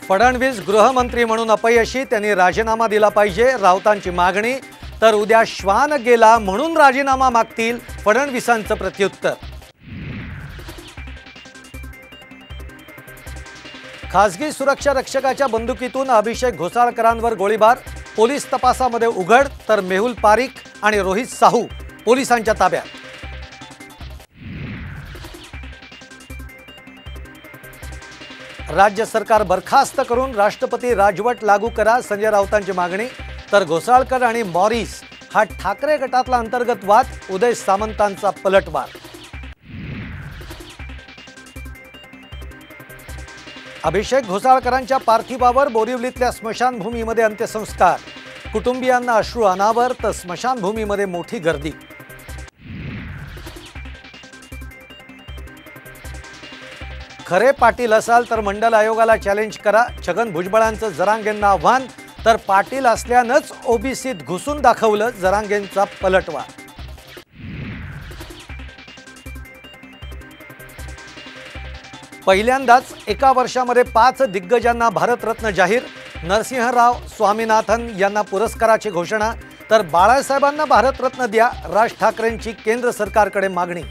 फडणवीस गृहमंत्री म्हणून अपयशी, त्यांनी राजीनामा दिला पाहिजे, राऊतांची मागणी। तर उद्या श्वान गेला म्हणून राजीनामा मागतील, फडणवीसांचं प्रत्युत्तर। खासगी सुरक्षा रक्षकाच्या बंदुकीतून अभिषेक घोसाळकरांवर गोळीबार, पोलीस तपासामध्ये उघड। तर मेहुल पारिख आणि रोहित साहू पोलिसांच्या ताब्यात। राज्य सरकार बरखास्त करून राष्ट्रपती राजवट लागू करा, संजय राऊतांची मागणी। तर घोसाळकर आणि मॉरिस हा ठाकरे गटातला अंतर्गत वाद, उदय सामंतांचा पलटवार। अभिषेक घोसाळकरांच्या पार्थिवावर बोरिवलीतल्या स्मशानभूमीमध्ये अंत्यसंस्कार, कुटुंबियांना अश्रू अनावर। तर स्मशानभूमीमध्ये मोठी गर्दी। खरे पाटील असाल तर मंडल आयोगाला चॅलेंज करा, छगन भुजबळांचं जरांगेंना आव्हान। तर पाटील असल्यानंच ओबीसीत घुसून दाखवलं, जरांगेंचा पलटवार। पहिल्यांदाच एका वर्षामध्ये 5 दिग्गजांना भारतरत्न जाहीर, नरसिंहराव स्वामीनाथन यांना पुरस्काराची घोषणा। तर बाळासाहेबांना भारतरत्न द्या, राज ठाकरेंची केंद्र सरकारकडे मागणी।